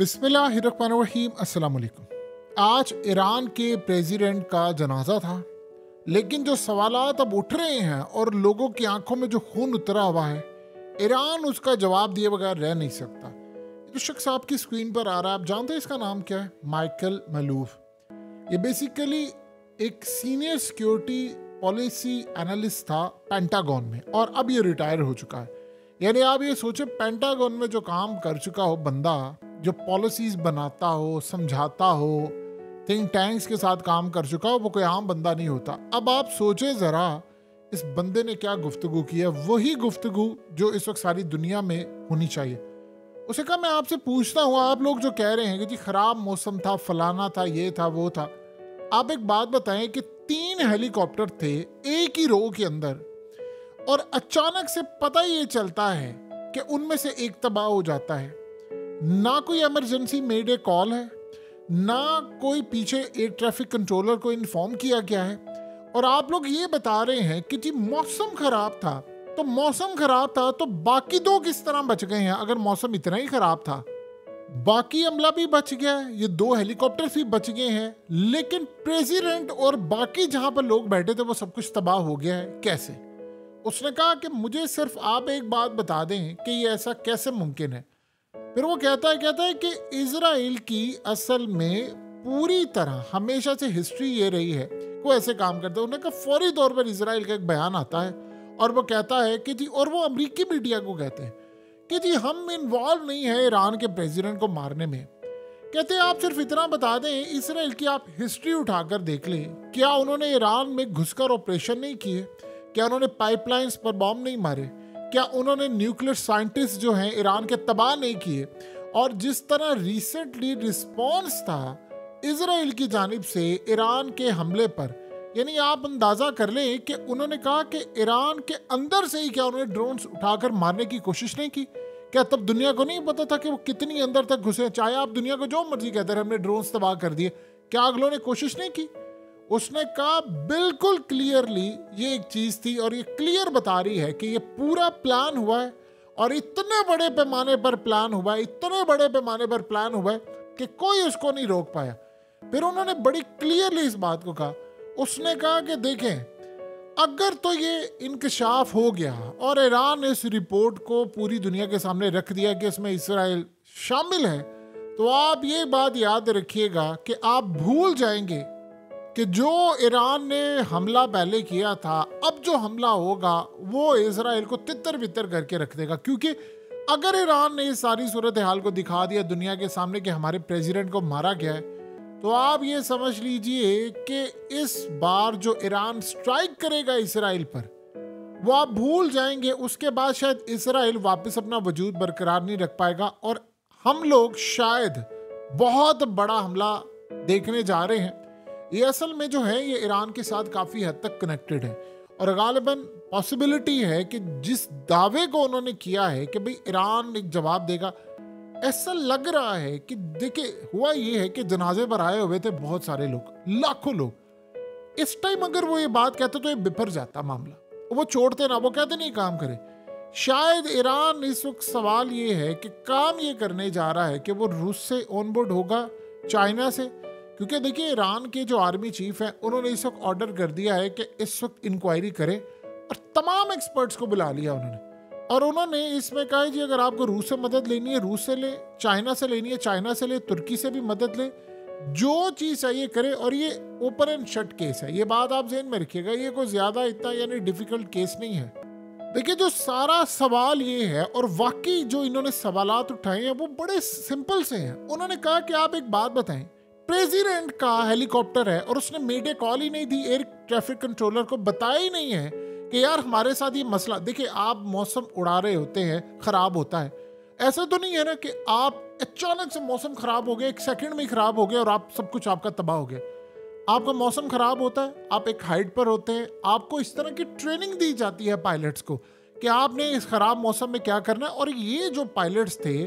बिस्मिल्लाहिर्रहमानिर्रहीम। अस्सलाम वालेकुम। आज ईरान के प्रेसिडेंट का जनाजा था, लेकिन जो सवालात अब उठ रहे हैं और लोगों की आंखों में जो खून उतरा हुआ है, ईरान उसका जवाब दिए बगैर रह नहीं सकता। जो शख्स आपकी स्क्रीन पर आ रहा है, आप जानते हैं इसका नाम क्या है? माइकल मलूफ। ये बेसिकली एक सीनियर सिक्योरिटी पॉलिसी एनालिस्ट था पेंटागन में, और अब ये रिटायर हो चुका है। यानी आप ये सोचे, पेंटागन में जो काम कर चुका हो बंदा, जो पॉलिसीज बनाता हो, समझाता हो, थिंक टैंक्स के साथ काम कर चुका हो, वो कोई आम बंदा नहीं होता। अब आप सोचे ज़रा, इस बंदे ने क्या गुफ्तगू की है, वही गुफ्तगू जो इस वक्त सारी दुनिया में होनी चाहिए। उसे कहा, मैं आपसे पूछता हूँ, आप लोग जो कह रहे हैं कि जी खराब मौसम था, फलाना था, ये था, वो था, आप एक बात बताएं कि 3 हेलीकॉप्टर थे एक ही रो के अंदर, और अचानक से पता ये चलता है कि उनमें से एक तबाह हो जाता है। ना कोई इमरजेंसी मेडे कॉल है, ना कोई पीछे एयर ट्रैफिक कंट्रोलर को इन्फॉर्म किया गया है, और आप लोग ये बता रहे हैं कि जी मौसम खराब था। तो मौसम खराब था तो बाकी 2 किस तरह बच गए हैं? अगर मौसम इतना ही खराब था, बाकी अमला भी बच गया है, ये 2 हेलीकॉप्टर भी बच गए हैं, लेकिन प्रेसिडेंट और बाकी जहां पर लोग बैठे थे वो सब कुछ तबाह हो गया है, कैसे? उसने कहा कि मुझे सिर्फ आप एक बात बता दें कि ये ऐसा कैसे मुमकिन है। फिर वो कहता है कि इजराइल की असल में पूरी तरह हमेशा से हिस्ट्री ये रही है वो ऐसे काम करता है। उन्होंने कहा, फौरी तौर पर इजराइल का एक बयान आता है और वो कहता है कि जी, और वो अमेरिकी मीडिया को कहते हैं कि जी हम इन्वॉल्व नहीं है ईरान के प्रेसिडेंट को मारने में। कहते हैं आप सिर्फ इतना बता दें, इसराइल की आप हिस्ट्री उठाकर देख लें, क्या उन्होंने ईरान में घुसकर ऑपरेशन नहीं किए? क्या उन्होंने पाइपलाइंस पर बॉम्ब नहीं मारे? क्या उन्होंने न्यूक्लियर साइंटिस्ट जो हैं ईरान के तबाह नहीं किए? और जिस तरह रिसेंटली रिस्पॉन्स था इजराइल की जानिब से ईरान के हमले पर, यानी आप अंदाजा कर लें कि उन्होंने कहा कि ईरान के अंदर से ही क्या उन्होंने ड्रोन्स उठाकर मारने की कोशिश नहीं की? क्या तब दुनिया को नहीं पता था कि वो कितनी अंदर तक घुसे? चाहे आप दुनिया को जो मर्जी कहते रहे, हमने ड्रोन्स तबाह कर दिए, क्या अगलों ने कोशिश नहीं की? उसने कहा बिल्कुल क्लियरली ये एक चीज थी, और ये क्लियर बता रही है कि ये पूरा प्लान हुआ है, और इतने बड़े पैमाने पर प्लान हुआ है, इतने बड़े पैमाने पर प्लान हुआ है कि कोई उसको नहीं रोक पाया। फिर उन्होंने बड़ी क्लियरली इस बात को कहा। उसने कहा कि देखें, अगर तो ये इंकशाफ हो गया और ईरान ने इस रिपोर्ट को पूरी दुनिया के सामने रख दिया कि इसमें इसराइल शामिल है, तो आप ये बात याद रखिएगा कि आप भूल जाएंगे कि जो ईरान ने हमला पहले किया था, अब जो हमला होगा वो इजराइल को तितर बितर करके रख देगा। क्योंकि अगर ईरान ने इस सारी सूरत हाल को दिखा दिया दुनिया के सामने कि हमारे प्रेसिडेंट को मारा गया है, तो आप ये समझ लीजिए कि इस बार जो ईरान स्ट्राइक करेगा इसराइल पर, वो आप भूल जाएंगे। उसके बाद शायद इसराइल वापस अपना वजूद बरकरार नहीं रख पाएगा, और हम लोग शायद बहुत बड़ा हमला देखने जा रहे हैं। ये असल में जो है ये ईरान के साथ काफ़ी हद तक कनेक्टेड है, और गालिबन पॉसिबिलिटी है कि जिस दावे को उन्होंने किया है कि भाई ईरान एक जवाब देगा, ऐसा लग रहा है कि देखिए, हुआ ये है कि जनाजे पर आए हुए थे बहुत सारे लोग, लाखों लोग। इस टाइम अगर वो ये बात कहते तो ये बिफर जाता मामला, वो छोड़ते ना, वो कहते नहीं काम करे। शायद ईरान इस वक्त सवाल ये है कि काम ये करने जा रहा है कि वो रूस से ऑन बोर्ड होगा, चाइना से, क्योंकि देखिए ईरान के जो आर्मी चीफ हैं उन्होंने इस वक्त ऑर्डर कर दिया है कि इस वक्त इंक्वायरी करें, और तमाम एक्सपर्ट्स को बुला लिया उन्होंने। और उन्होंने इसमें कहा जी अगर आपको रूस से मदद लेनी है रूस से ले, चाइना से लेनी है चाइना से ले, तुर्की से भी मदद ले, जो चीज़ चाहिए करे। और ये ओपन एंड शट केस है, ये बात आप ज़हन में रखिएगा, ये कोई ज़्यादा इतना यानी डिफिकल्ट केस नहीं है। देखिए जो सारा सवाल ये है, और वाकई जो इन्होंने सवालात उठाए हैं वो बड़े सिंपल से हैं। उन्होंने कहा कि आप एक बात बताएं, प्रेसिडेंट का हेलीकॉप्टर है और उसने मेडे कॉल ही नहीं दी, एयर ट्रैफिक कंट्रोलर को बताया ही नहीं है कि यार हमारे साथ ये मसला। देखिए आप मौसम उड़ा रहे होते हैं, खराब होता है, ऐसा तो नहीं है ना कि आप अचानक से मौसम खराब हो गया, 1 सेकंड में खराब हो गया और आप सब कुछ आपका तबाह हो गया। आपका मौसम खराब होता है, आप एक हाइट पर होते हैं, आपको इस तरह की ट्रेनिंग दी जाती है पायलट्स को कि आपने इस खराब मौसम में क्या करना है। और ये जो पायलट्स थे,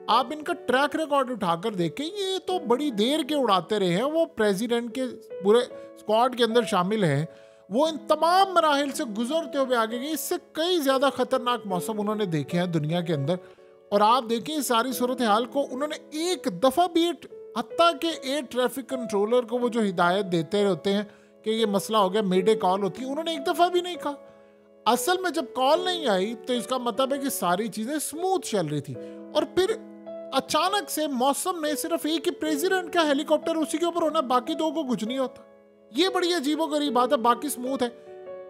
आप इनका ट्रैक रिकॉर्ड उठाकर देखें, ये तो बड़ी देर के उड़ाते रहे हैं, वो प्रेसिडेंट के पूरे स्क्वाड के अंदर शामिल हैं, वो इन तमाम मराहिल से गुजरते हुए आगे गए। इससे कई ज़्यादा खतरनाक मौसम उन्होंने देखे हैं दुनिया के अंदर, और आप देखें इस सारी सूरत हाल को उन्होंने एक दफ़ा भी, हत्ता के एयर ट्रैफिक कंट्रोलर को वो जो हिदायत देते रहते हैं कि ये मसला हो गया, मेडे कॉल होती है, उन्होंने एक दफ़ा भी नहीं कहा। असल में जब कॉल नहीं आई तो इसका मतलब है कि सारी चीज़ें स्मूथ चल रही थी, और फिर अचानक से मौसम ने सिर्फ एक ही प्रेसिडेंट का हेलीकॉप्टर उसी के ऊपर होना, बाकी दो को कुछ नहीं होता। ये बड़ी अजीबोगरीब बात है। बाकी स्मूथ है,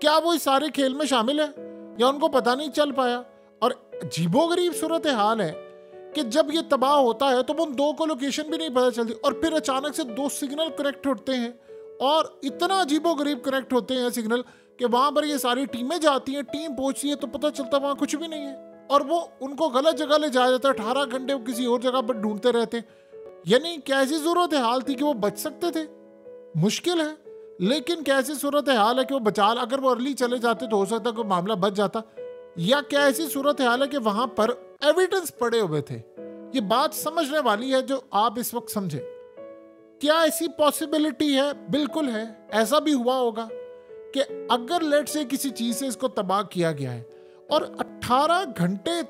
क्या वो इस सारे खेल में शामिल है या उनको पता नहीं चल पाया? और अजीबोगरीब सूरत हाल है कि जब ये तबाह होता है तो उन दो को लोकेशन भी नहीं पता चलती, और फिर अचानक से दो सिग्नल कनेक्ट होते हैं, और इतना अजीबोगरीब कनेक्ट होते हैं सिग्नल कि वहां पर ये सारी टीमें जाती हैं, टीम पहुंचती है तो पता चलता वहां कुछ भी नहीं है, और वो उनको गलत जगह ले जाया जाता है। 18 घंटे वो किसी और जगह पर ढूंढते रहते हैं। यानी कैसी सूरत हाल थी कि वो बच सकते थे? मुश्किल है, लेकिन कैसी सूरत हाल है कि वो बचा, अगर वो अर्ली चले जाते तो हो सकता कोई मामला बच जाता, या कैसी सूरत हाल है कि वहां पर एविडेंस पड़े हुए थे। ये बात समझने वाली है जो आप इस वक्त समझे। क्या ऐसी पॉसिबिलिटी है? बिल्कुल है। ऐसा भी हुआ होगा कि अगर लेट से किसी चीज से इसको तबाह किया गया है और 18 घंटे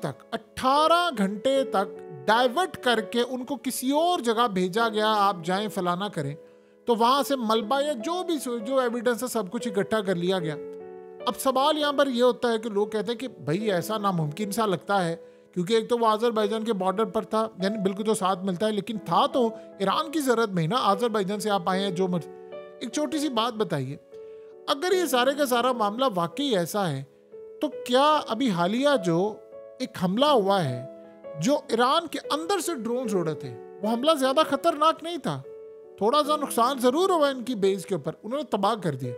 तक डाइवर्ट करके उनको किसी और जगह भेजा गया, आप जाएं फलाना करें, तो वहां से मलबा या जो एविडेंस है सब कुछ इकट्ठा कर लिया गया। अब सवाल यहाँ पर यह होता है कि लोग कहते हैं कि भाई ऐसा नामुमकिन सा लगता है, क्योंकि एक तो वो आज़रबाईजान के बॉर्डर पर था, यानी बिल्कुल जो साथ मिलता है, लेकिन था तो ईरान की ज़रूरत में ही ना, आज़रबाईजान से आप आए हैं जो एक छोटी सी बात बताइए, अगर ये सारे का सारा मामला वाकई ऐसा है तो क्या अभी हालिया जो एक हमला हुआ है जो ईरान के अंदर से ड्रोन उड़े थे, वो हमला ज़्यादा खतरनाक नहीं था? थोड़ा सा नुकसान ज़रूर हुआ इनकी बेस के ऊपर, उन्होंने तबाह कर दिया।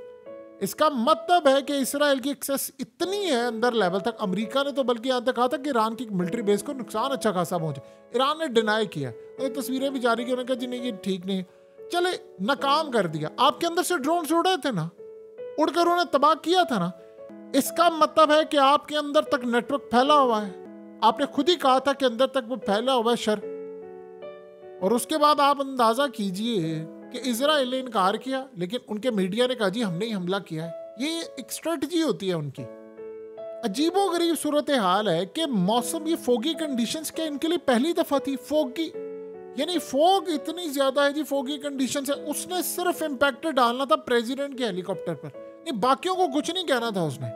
इसका मतलब है कि इसराइल की एक्सेस इतनी है अंदर लेवल तक, अमेरिका ने तो बल्कि यहाँ तक कहा था कि ईरान की मिलिट्री बेस को नुकसान अच्छा खासा पहुंचे, ईरान ने डिनाई किया, उन्हें तस्वीरें भी जारी की, उन्होंने कहा जी नहीं ये ठीक नहीं, चले नाकाम कर दिया। आपके अंदर से ड्रोन उड़े थे ना, उड़कर उन्होंने तबाह किया था ना, इसका मतलब है कि आपके अंदर तक नेटवर्क फैला हुआ है। आपने खुद ही कहा था कि अंदर तक वो फैला हुआ है शर, और उसके बाद आप अंदाजा कीजिए कि इजराइल ने इनकार किया, लेकिन उनके मीडिया ने कहा जी हमने ही हमला किया है। ये एक स्ट्रेटजी होती है उनकी। अजीबोगरीब सूरत हाल है कि मौसम, ये फोगी कंडीशंस क्या इनके लिए पहली दफा थी? फोगी यानी फोग इतनी ज्यादा है जी, फोगी कंडीशंस है। उसने सिर्फ इंपैक्ट डालना था प्रेसिडेंट के हेलीकॉप्टर पर, नहीं बाकियों को कुछ नहीं कहना था उसने।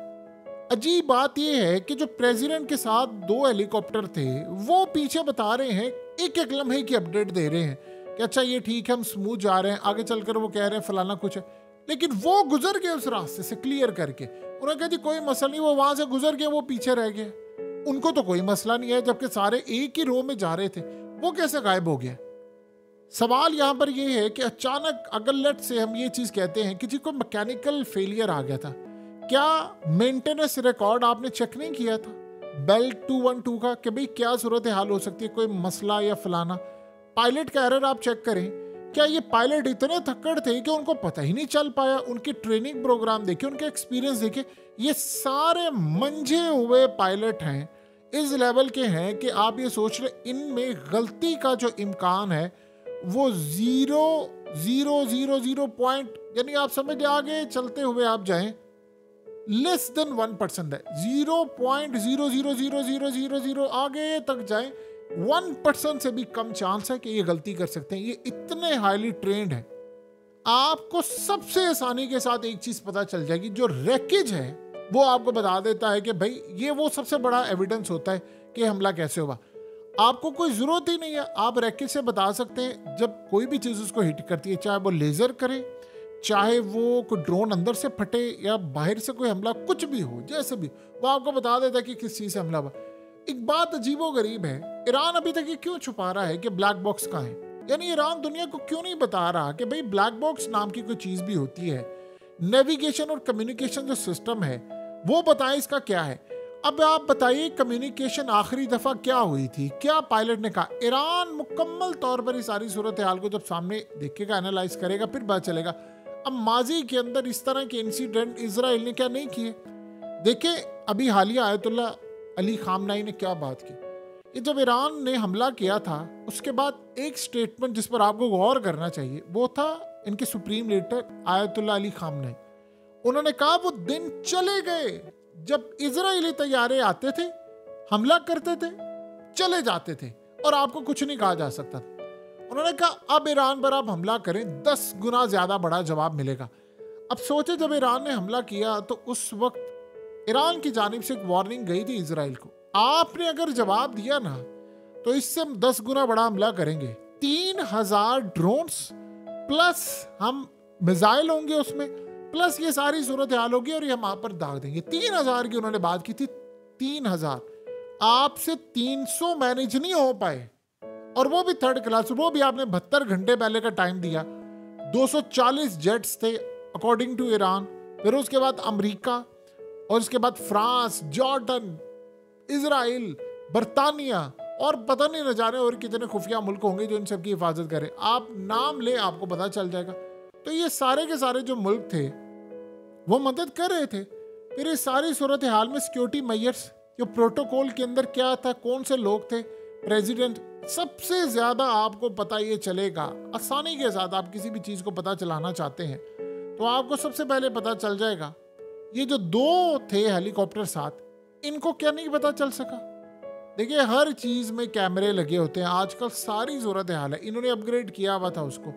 अजीब बात यह है कि जो प्रेसिडेंट के साथ 2 हेलीकॉप्टर थे वो पीछे बता रहे हैं, एक एक लम्हे की अपडेट दे रहे हैं कि अच्छा ये ठीक है, हम स्मूथ जा रहे हैं, आगे चलकर वो कह रहे हैं फलाना कुछ है, लेकिन वो गुजर गए उस रास्ते से क्लियर करके। उन्होंने कहा जी कोई मसला नहीं, वो वहां से गुजर गए, वो पीछे रह गए, उनको तो कोई मसला नहीं है, जबकि सारे एक ही रो में जा रहे थे, वो कैसे गायब हो गया? सवाल यहाँ पर यह है कि अचानक अगर लेट से हम ये चीज कहते हैं कि जी कोई मैकेनिकल फेलियर आ गया था, क्या मेंटेनेंस रिकॉर्ड आपने चेक नहीं किया था बेल 212 का कि भाई क्या सूरत हाल हो सकती है, कोई मसला या फलाना? पायलट का एरर आप चेक करें, क्या ये पायलट इतने थक्कड़ थे कि उनको पता ही नहीं चल पाया? उनके ट्रेनिंग प्रोग्राम देखे, उनके एक्सपीरियंस देखे, ये सारे मंझे हुए पायलट हैं, इस लेवल के हैं कि आप ये सोच रहे इनमें गलती का जो इम्कान है वो 0.000 पॉइंट, यानी आप समझ आगे चलते हुए आप जाएं लेस देन 1% है, 0.00000 आगे तक जाएं 1% से भी कम चांस है कि ये गलती कर सकते हैं। ये इतने हाईली ट्रेंड है। आपको सबसे आसानी के साथ एक चीज पता चल जाएगी, जो रैकेज है वो आपको बता देता है कि भाई ये वो सबसे बड़ा एविडेंस होता है कि हमला कैसे हुआ। आपको कोई जरूरत ही नहीं है, आप रैकेज से बता सकते हैं जब कोई भी चीज उसको हिट करती है, चाहे वो लेजर करे, चाहे वो कोई ड्रोन अंदर से फटे या बाहर से कोई हमला, कुछ भी हो, जैसे भी, वो आपको बता देता है कि किस चीज से हमला हुआ। एक बात अजीबोगरीब है, ईरान अभी तक ये क्यों छुपा रहा है कि ब्लैक बॉक्स कहाँ है? यानी ईरान दुनिया को क्यों नहीं बता रहा कि भाई ब्लैक बॉक्स नाम की कोई चीज भी होती है, नेविगेशन और कम्युनिकेशन जो सिस्टम है वो बताएं इसका क्या है। अब आप बताइए कम्युनिकेशन आखिरी दफा क्या हुई थी, क्या पायलट ने कहा? ईरान मुकम्मल तौर पर इस सारी सूरत हाल को जब सामने देखेगा, एनालाइज करेगा, फिर पता चलेगा। अब माजी के अंदर इस तरह के इंसिडेंट इजराइल ने क्या नहीं किए। देखें अभी हालिया आयतुल्ला अली खामनाई ने क्या बात की। ये जब ईरान ने हमला किया था उसके बाद एक स्टेटमेंट जिस पर आपको गौर करना चाहिए वो था इनके सुप्रीम लीडर आयतुल्ला अली खामनाई। उन्होंने कहा वो दिन चले गए जब इजरायली तैयारे आते थे, हमला करते थे, चले जाते थे और आपको कुछ नहीं कहा जा सकता था। उन्होंने कहा अब ईरान पर आप हमला करें, 10 गुना ज्यादा बड़ा जवाब मिलेगा। अब सोचे जब ईरान ने हमला किया तो उस वक्त ईरान की जानिब से एक वार्निंग गई थी इजराइल को, आपने अगर जवाब दिया ना तो इससे हम 10 गुना बड़ा हमला करेंगे। 3000 ड्रोन्स प्लस हम मिसाइल होंगे उसमें, प्लस ये सारी सूरत हाल होगी और ये हम आप पर दाग देंगे। 3000 की उन्होंने बात की थी। 3000 आपसे 300 मैनेज नहीं हो पाए, और वो भी थर्ड क्लास, वो भी आपने 72 घंटे पहले का टाइम दिया। 240 जेट्स थे अकॉर्डिंग टू ईरान, फिर उसके बाद अमेरिका और उसके बाद फ्रांस, जॉर्डन, इजराइल, बर्तानिया और पता नहीं न जाने और कितने खुफिया मुल्क होंगे जो इन सब की हिफाजत करें। आप नाम ले आपको पता चल जाएगा। तो ये सारे के सारे जो मुल्क थे वो मदद कर रहे थे। फिर इस सारी सूरत हाल में सिक्योरिटी मेजर्स, जो प्रोटोकॉल के अंदर क्या था, कौन से लोग थे, प्रेसिडेंट, सबसे ज्यादा आपको पता ये चलेगा आसानी के साथ। आप किसी भी चीज को पता चलाना चाहते हैं तो आपको सबसे पहले पता चल जाएगा ये जो 2 थे हेलीकॉप्टर साथ, इनको क्या नहीं पता चल सका। देखिए हर चीज में कैमरे लगे होते हैं आजकल, सारी सूरत हाल है, इन्होंने अपग्रेड किया हुआ था उसको।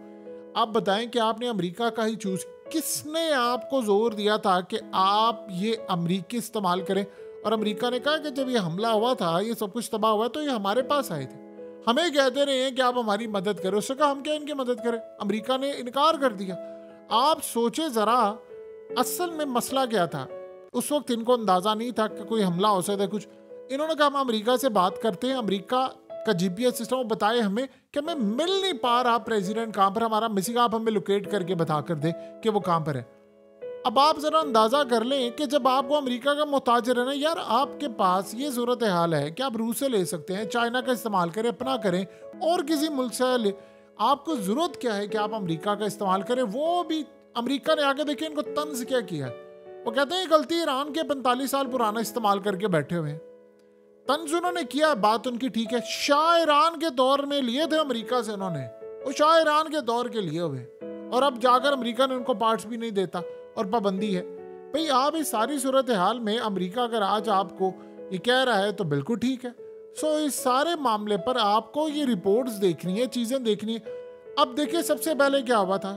आप बताएं कि आपने अमेरिका का ही चूज, किसने आपको जोर दिया था कि आप ये अमेरिकी इस्तेमाल करें? और अमेरिका ने कहा कि जब ये हमला हुआ था, ये सब कुछ तबाह हुआ, तो ये हमारे पास आए थे, हमें कहते रहे हैं कि आप हमारी मदद करो। उससे कहा हम क्या इनकी मदद करें? अमेरिका ने इनकार कर दिया। आप सोचे जरा असल में मसला क्या था। उस वक्त इनको अंदाजा नहीं था कि कोई हमला हो सकता है कुछ। इन्होंने कहा हम अमेरिका से बात करते हैं, अमेरिका का जीपीएस सिस्टम बताए हमें कि हमें मिल नहीं पा रहा प्रेसिडेंट कहां पर, हमारा मिसिंग, आप हमें लोकेट करके बता कर दे कि वो कहां पर है। अब आप जरा अंदाजा कर लें कि जब आपको अमेरिका का मोहताज रहना, यार आपके पास ये सूरत हाल है कि आप रूस से ले सकते हैं, चाइना का इस्तेमाल करें, अपना करें, और किसी मुल्क से ले, आपको जरूरत क्या है कि आप अमेरिका का इस्तेमाल करें? वो भी अमेरिका ने आगे देखिए इनको तंज क्या किया। वो कहते हैं गलती ईरान के 45 साल पुराना इस्तेमाल करके बैठे हुए हैं। तंज उन्होंने किया, बात उनकी ठीक है। शाह ईरान के दौर में लिए थे अमेरिका से उन्होंने, वो शाह ईरान के दौर के लिए हुए, और अब जाकर अमेरिका ने उनको पार्ट्स भी नहीं देता और पाबंदी है। भाई आप इस सारी सूरत हाल में अमेरिका अगर आज आपको ये कह रहा है तो बिल्कुल ठीक है। सो इस सारे मामले पर आपको ये रिपोर्ट्स देखनी है, चीजें देखनी है। अब देखिए सबसे पहले क्या हुआ था,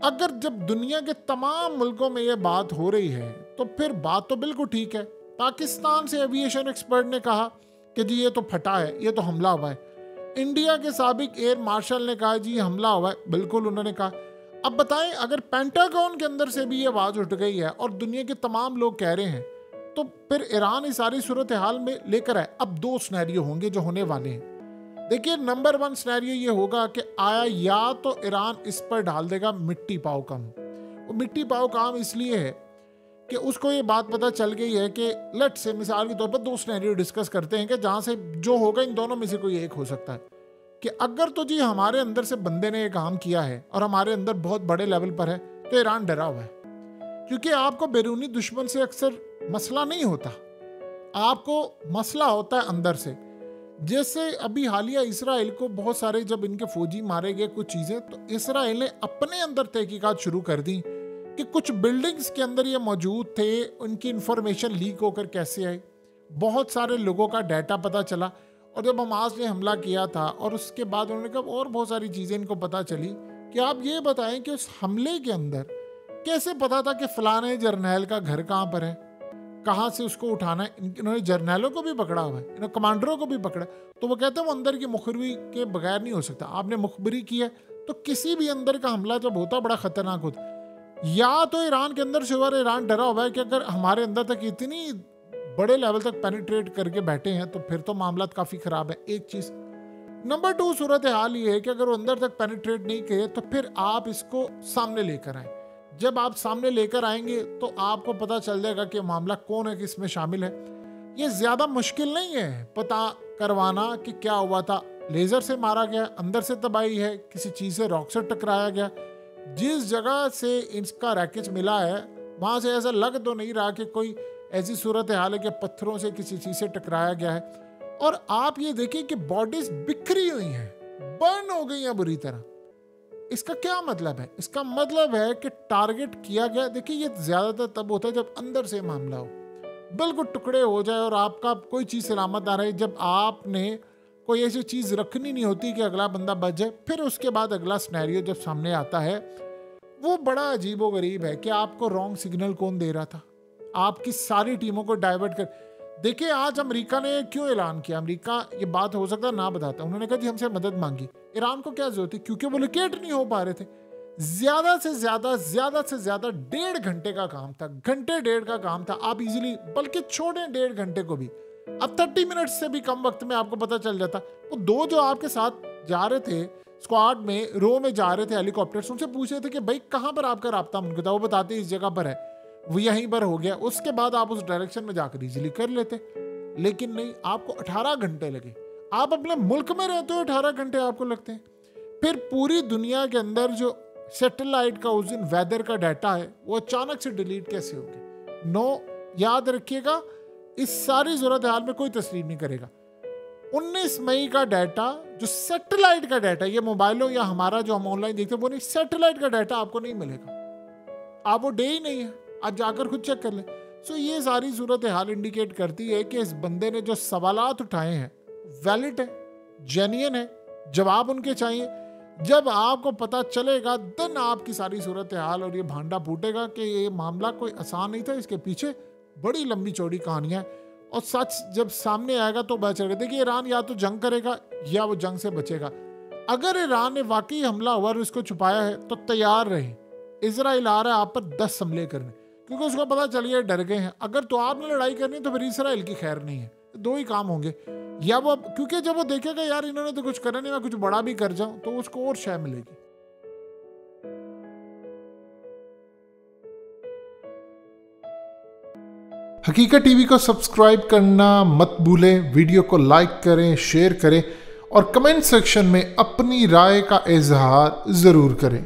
अगर जब दुनिया के तमाम मुल्कों में ये बात हो रही है तो फिर बात तो बिल्कुल ठीक है। पाकिस्तान से एविएशन एक्सपर्ट ने कहा कि जी ये तो फटा है, ये तो हमला हुआ है। इंडिया के साबिक एयर मार्शल ने कहा जी हमला हुआ है, बिल्कुल उन्होंने कहा। अब बताएं अगर पेंटागन के अंदर से भी ये आवाज उठ गई है और दुनिया के तमाम लोग कह रहे हैं, तो फिर ईरान इस सारी सूरत हाल में लेकर आए। अब 2 सिनेरियो होंगे जो होने वाले हैं। देखिए नंबर 1 सिनेरियो ये होगा कि आया या तो ईरान इस पर डाल देगा मिट्टी पाओ काम। वो मिट्टी पाओ काम इसलिए है कि उसको ये बात पता चल गई है कि लेट्स से मिसाल के तौर पर 2 सिनेरियो डिस्कस करते हैं कि जहां से जो होगा इन दोनों में से कोई एक हो सकता है कि अगर तो जी हमारे अंदर से बंदे ने ये काम किया है और हमारे अंदर बहुत बड़े लेवल पर है, तो ईरान डरा हुआ है। क्योंकि आपको बैरूनी दुश्मन से अक्सर मसला नहीं होता, आपको मसला होता है अंदर से। जैसे अभी हालिया इसराइल को बहुत सारे जब इनके फौजी मारे गए कुछ चीजें, तो इसराइल ने अपने अंदर तहकीकात शुरू कर दी कि कुछ बिल्डिंग्स के अंदर ये मौजूद थे, उनकी इंफॉर्मेशन लीक होकर कैसे आई, बहुत सारे लोगों का डाटा पता चला। और जब हमास ने हमला किया था और उसके बाद उन्होंने कहा और बहुत सारी चीजें इनको पता चली कि आप ये बताएं कि उस हमले के अंदर कैसे पता था कि फलाने जर्नैल का घर कहाँ पर है, कहाँ से उसको उठाना है। इन्होंने जर्नैलों को भी पकड़ा हुआ है, इन्होंने कमांडरों को भी पकड़ा। तो वो कहते हैं वो अंदर की मुखबरी के बगैर नहीं हो सकता। आपने मुखबरी की है तो किसी भी अंदर का हमला जब होता बड़ा खतरनाक होता। या तो ईरान के अंदर से ईरान डरा हुआ है कि अगर हमारे अंदर तक इतनी बड़े लेवल तक पेनिट्रेट करके बैठे हैं तो फिर तो मामला काफी खराब है, एक चीज। नंबर 2 सूरत हाल ये है कि अगर वो अंदर तक पेनिट्रेट नहीं किए तो फिर आप इसको सामने लेकर आए। जब आप सामने लेकर आएंगे तो आपको पता चल जाएगा कि मामला कौन है, किसमें शामिल है। ये ज्यादा मुश्किल नहीं है पता करवाना कि क्या हुआ था। लेजर से मारा गया, अंदर से तबाही है, किसी चीज से रॉक से टकराया गया। जिस जगह से इसका रैकेज मिला है वहां से ऐसा लग तो नहीं रहा कि कोई ऐसी सूरत हाल है कि पत्थरों से किसी चीज से टकराया गया है। और आप ये देखिए कि बॉडीज बिखरी हुई हैं, बर्न हो गई हैं बुरी तरह। इसका क्या मतलब है? इसका मतलब है कि टारगेट किया गया। देखिए ये ज्यादातर तब होता है जब अंदर से मामला हो, बिल्कुल टुकड़े हो जाए और आपका कोई चीज़ सलामत ना रहे, जब आपने कोई ऐसी चीज़ रखनी नहीं होती कि अगला बंदा बच जाए, फिर उसके बाद अगला सिनेरियो जब सामने आता है वो बड़ा अजीब व गरीब है कि आपको रॉन्ग सिग्नल कौन दे रहा था, आपकी सारी टीमों को डाइवर्ट कर। देखिए आज अमेरिका ने क्यों ऐलान किया, अमेरिका ये बात हो सकता है ना बताता, उन्होंने कहा जी हमसे मदद मांगी। ईरान को क्या जरूरत थी, क्योंकि वो लोकेट नहीं हो पा रहे थे। ज्यादा से ज्यादा 1.5 घंटे का काम था, घंटे डेढ़ का काम था। आप इजीली, बल्कि छोड़े 1.5 घंटे को भी, अब 30 मिनट से भी कम वक्त में आपको पता चल जाता। वो दो जो आपके साथ जा रहे थे स्क्वाड में, रो में जा रहे थे हेलीकॉप्टर, उनसे पूछ रहे थे कि भाई कहाँ पर आपका राब्ता मुमकिन था, वो बताते इस जगह पर है, वो यहीं पर हो गया। उसके बाद आप उस डायरेक्शन में जाकर इजीली कर लेते, लेकिन नहीं, आपको 18 घंटे लगे। आप अपने मुल्क में रहते हो, 18 घंटे आपको लगते हैं। फिर पूरी दुनिया के अंदर जो सैटेलाइट का उस दिन वेदर का डाटा है वो अचानक से डिलीट कैसे हो गया। नो, याद रखिएगा, इस सारी सूरत हाल में कोई तस्लीम नहीं करेगा। 19 मई का डाटा, जो सैटेलाइट का डाटा, ये मोबाइलों या हमारा जो हम ऑनलाइन देखते हैं वो नहीं, सैटेलाइट का डाटा आपको नहीं मिलेगा। आप वो डे ही नहीं है, आप जाकर खुद चेक कर लें। सो ये सारी सूरत हाल इंडिकेट करती है कि इस बंदे ने जो सवालात उठाए हैं वैलिड है, जेन्युइन है, जवाब उनके चाहिए। जब आपको पता चलेगा देन आपकी सारी सूरत हाल और ये भांडा फूटेगा कि ये मामला कोई आसान नहीं था, इसके पीछे बड़ी लंबी चौड़ी कहानियां। और सच जब सामने आएगा तो पता चलेगा। देखिए ईरान या तो जंग करेगा या वो जंग से बचेगा। अगर ईरान ने वाकई हमला हुआ और इसको छुपाया है तो तैयार रहे, इजराइल आ रहा है आप पर 10 हमले करने, क्योंकि उसको पता चल गया डर गए हैं। अगर तो आपने लड़ाई करनी तो फिर इजराइल की खैर नहीं है। दो ही काम होंगे, या वो, क्योंकि जब वो देखेगा यार इन्होंने तो कुछ करा नहीं, मैं कुछ बड़ा भी कर जाऊं, तो उसको और शय मिलेगी। हकीकत टीवी को सब्सक्राइब करना मत भूलें, वीडियो को लाइक करें, शेयर करें और कमेंट सेक्शन में अपनी राय का इजहार जरूर करें।